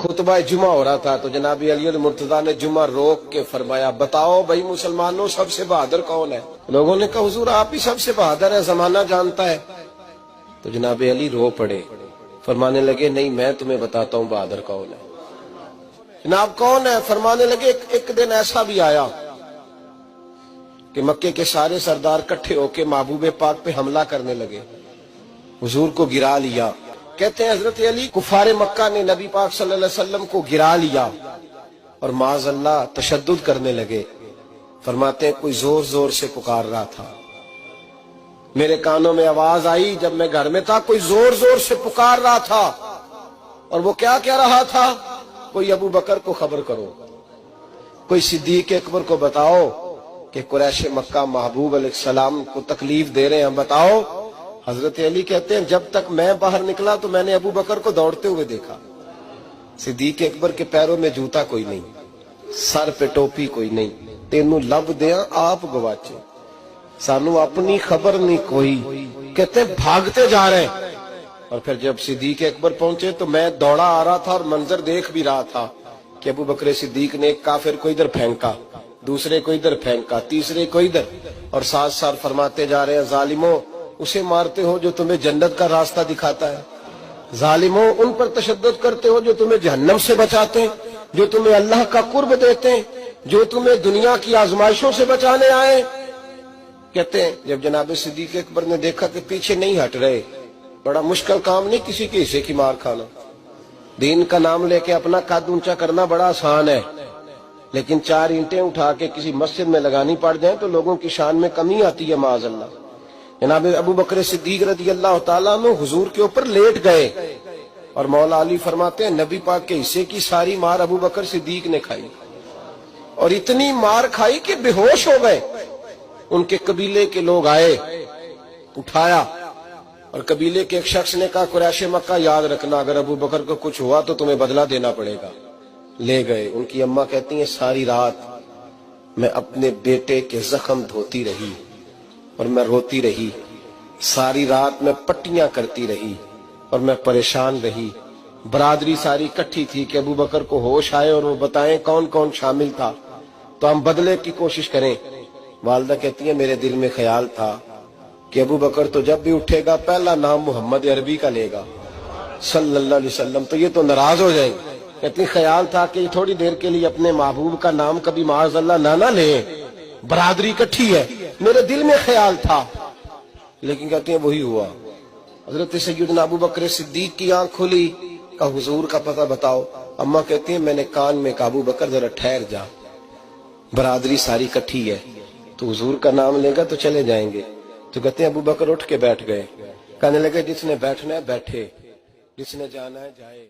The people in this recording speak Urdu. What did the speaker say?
خطبہ جمعہ ہو رہا تھا تو جناب علی المرتضیٰ نے جمعہ روک کے فرمایا بتاؤ بھائی مسلمانوں سب سے بہادر کون ہے؟ لوگوں نے کہا حضور آپ ہی سب سے بہادر ہے، زمانہ جانتا ہے۔ تو جناب علی رو پڑے، فرمانے لگے نہیں میں تمہیں بتاتا ہوں بہادر کون ہے۔ جناب کون ہے؟ فرمانے لگے ایک دن ایسا بھی آیا کہ مکے کے سارے سردار کٹھے ہو کے محبوب پاک پہ حملہ کرنے لگے، حضور کو گرا لیا۔ کہتے ہیں حضرت علی کفار مکہ نے نبی پاک صلی اللہ علیہ وسلم کو گرا لیا اور معاذ اللہ تشدد کرنے لگے۔ فرماتے ہیں کوئی زور زور سے پکار رہا تھا، میرے کانوں میں آواز آئی جب میں گھر میں تھا، کوئی زور زور سے پکار رہا تھا، اور وہ کیا کہہ رہا تھا؟ کوئی ابو بکر کو خبر کرو، کوئی صدیق اکبر کو بتاؤ کہ قریش مکہ محبوب علیہ السلام کو تکلیف دے رہے ہیں، بتاؤ۔ حضرت علی کہتے ہیں جب تک میں باہر نکلا تو میں نے ابو بکر کو دوڑتے ہوئے دیکھا، صدیق اکبر کے پیروں میں جوتا کوئی نہیں، سر پہ ٹوپی کوئی نہیں، تینوں لب دیاں آپ گواچے، سانو اپنی خبر نہیں کوئی۔ کہتے ہیں بھاگتے جا رہے ہیں، اور پھر جب صدیق اکبر پہنچے تو میں دوڑا آ رہا تھا اور منظر دیکھ بھی رہا تھا کہ ابو بکر صدیق نے ایک کافر کو ادھر پھینکا، دوسرے کو ادھر پھینکا، تیسرے کو ادھر، اور ساتھ ساتھ فرماتے جا رہے ہیں ظالموں اسے مارتے ہو جو تمہیں جنت کا راستہ دکھاتا ہے، ظالموں ان پر تشدد کرتے ہو جو تمہیں جہنم سے بچاتے ہیں، جو تمہیں اللہ کا قرب دیتے ہیں، جو تمہیں دنیا کی آزمائشوں سے بچانے آئے۔ کہتے ہیں جب جناب صدیق اکبر نے دیکھا کہ پیچھے نہیں ہٹ رہے، بڑا مشکل کام نہیں کسی کے حصے کی مار کھانا، دین کا نام لے کے اپنا قد اونچا کرنا بڑا آسان ہے، لیکن 4 اینٹیں اٹھا کے کسی مسجد میں لگانی پڑ جائیں تو لوگوں کی شان میں کمی آتی ہے معاذ اللہ۔ جناب ابو بکر صدیق رضی اللہ تعالیٰ عنہ حضور کے اوپر لیٹ گئے، اور مولا علی فرماتے ہیں نبی پاک کے حصے کی ساری مار ابو بکر صدیق نے کھائی، اور اتنی مار کھائی کہ بے ہوش ہو گئے۔ ان کے قبیلے کے لوگ آئے، اٹھایا، اور قبیلے کے ایک شخص نے کہا قریش مکہ یاد رکھنا اگر ابو بکر کو کچھ ہوا تو تمہیں بدلہ دینا پڑے گا۔ لے گئے۔ ان کی اماں کہتی ہیں ساری رات میں اپنے بیٹے کے زخم دھوتی رہی اور میں روتی رہی، ساری رات میں پٹیاں کرتی رہی اور میں پریشان رہی۔ برادری ساری کٹھی تھی کہ ابو بکر کو ہوش آئے اور وہ بتائیں کون کون شامل تھا تو ہم بدلے کی کوشش کریں۔ والدہ کہتی ہیں میرے دل میں خیال تھا کہ ابو بکر تو جب بھی اٹھے گا پہلا نام محمد عربی کا لے گا صلی اللہ علیہ وسلم، تو یہ تو ناراض ہو جائیں گے۔ کہتی خیال تھا کہ تھوڑی دیر کے لیے اپنے محبوب کا نام کبھی معاذ اللہ نہ لیں، برادری کٹھی ہے، میرے دل میں خیال تھا، لیکن کہتے ہیں وہی ہوا۔ حضرت سیدنا ابو بکر صدیق کی آنکھ کھلی، کہا حضور کا پتہ بتاؤ۔ اماں کہتی ہیں میں نے کان میں کہا ابو بکر ذرا ٹھہر جا، برادری ساری کٹھی ہے، تو حضور کا نام لے گا تو چلے جائیں گے۔ تو کہتے ہیں ابو بکر اٹھ کے بیٹھ گئے، کہنے لگے جس نے بیٹھنا ہے بیٹھے، جس نے جانا ہے جائے۔